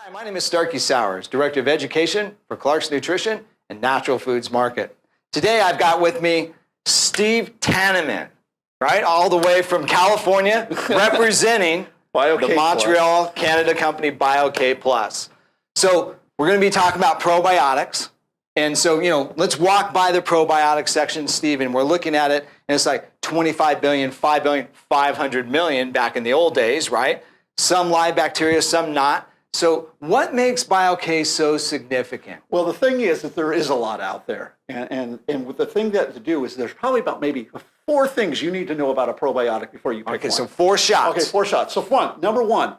Hi, my name is Starkie Sowers, Director of Education for Clark's Nutrition and Natural Foods Market. Today I've got with me Steve Taneman, right? All the way from California, representing the Montreal, Canada company BioK Plus. So we're going to be talking about probiotics. And so, let's walk by the probiotic section, Steve, and we're looking at it, and it's like 25 billion, 5 billion, 500 million back in the old days, right? Some live bacteria, some not. So what makes BioK so significant? Well, the thing is that there is a lot out there. And with the thing that to do is there's probably about maybe 4 things you need to know about a probiotic before you pick one. Okay, so 4 shots. Okay, 4 shots. So number one,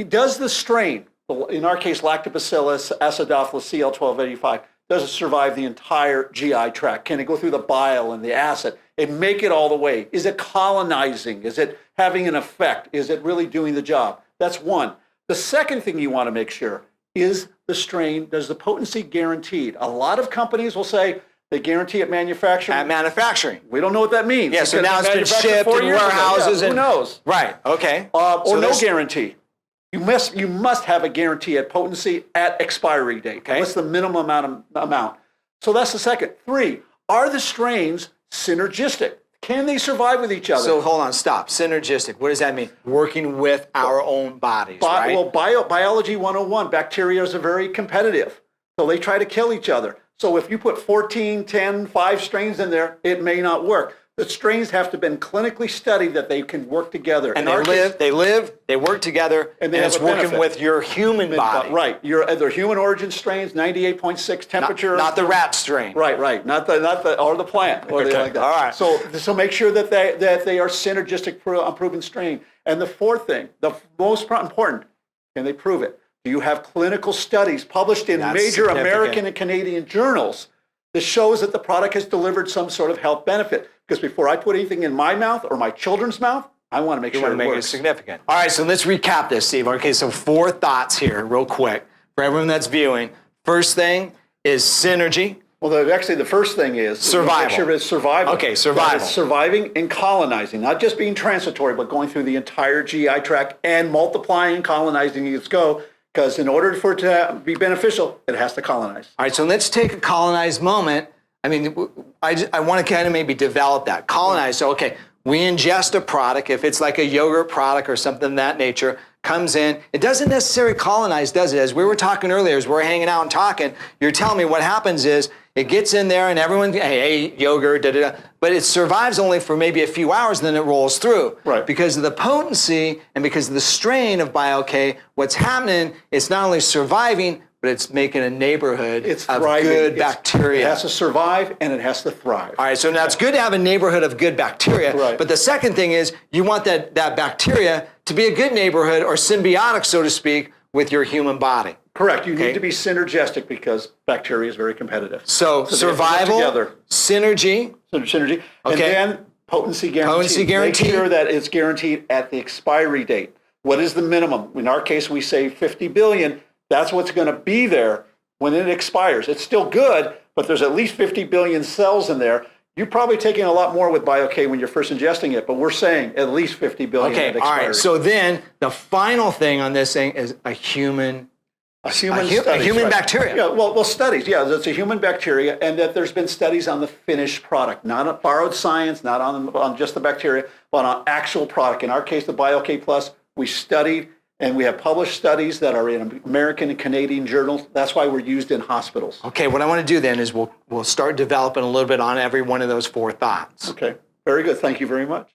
does the strain, in our case, Lactobacillus acidophilus CL1285, does it survive the entire GI tract? Can it go through the bile and the acid and make it all the way? Is it colonizing? Is it having an effect? Is it really doing the job? That's one. The second thing you want to make sure is the strain, does the potency guaranteed? A lot of companies will say they guarantee at manufacturing. At manufacturing. We don't know what that means. Yeah, so now it's been shipped in warehouses. Who knows? Right, okay. Or no guarantee. You must have a guarantee at potency at expiry date. Okay. What's the minimum amount? So that's the second. 3, are the strains synergistic? Can they survive with each other? So hold on, stop. Synergistic, what does that mean? Working with our own bodies, right? Well, biology 101, bacteria are very competitive. So they try to kill each other. So if you put 14, 10, 5 strains in there, it may not work. The strains have to have been clinically studied that they can work together. And they work together, and it's working with your human body. Right. They're human origin strains, 98.6 temperature. Not the rat strain. Right. Not the or the plant or anything like that. All right. So make sure that they are synergistic for a proven strain. And the fourth thing, the most important, can they prove it? Do you have clinical studies published in major American and Canadian journals that shows that the product has delivered some sort of health benefit? Because before I put anything in my mouth or my children's mouth, I want to make sure it works. It significant. All right, so let's recap this, Steve. Okay, so 4 thoughts here real quick for everyone that's viewing. First thing is synergy. Well, actually, the first thing is survival. Make sure it's survival. Okay, survival. It's surviving and colonizing, not just being transitory, but going through the entire GI tract and multiplying and colonizing as it goes. Because in order for it to be beneficial, it has to colonize. All right, so let's take a colonized moment. I mean, I want to kind of maybe develop that. Colonize, so okay, we ingest a product, if it's like a yogurt product or something of that nature, comes in. It doesn't necessarily colonize, does it? As we were talking earlier, as we're hanging out and talking, you're telling me what happens is it gets in there and everyone, hey, yogurt, da-da-da, but it survives only for maybe a few hours and then it rolls through. Right. Because of the potency and because of the strain of BioK, what's happening, it's not only surviving, but it's making a neighborhood of good bacteria. It has to survive and it has to thrive. All right, so now it's good to have a neighborhood of good bacteria, right. But the second thing is you want that bacteria to be a good neighborhood or symbiotic, so to speak, with your human body. Correct. You need to be synergistic because bacteria is very competitive. So survival, synergy. Okay. And then potency guarantee. Potency guarantee. Make sure that it's guaranteed at the expiry date. What is the minimum? In our case, we say 50 billion. That's what's going to be there when it expires. It's still good, but there's at least 50 billion cells in there. You're probably taking a lot more with BioK when you're first ingesting it, but we're saying at least 50 billion at expiry. All right. So then the final thing on this thing is a human bacteria. Yeah, well, studies. Yeah, it's a human bacteria, and that there's been studies on the finished product, not on borrowed science, not on just the bacteria, but on actual product. In our case, the BioK Plus, we studied. And we have published studies that are in American and Canadian journals. That's why we're used in hospitals. Okay, what I want to do then is we'll start developing a little bit on every one of those 4 thoughts. Okay, very good. Thank you very much.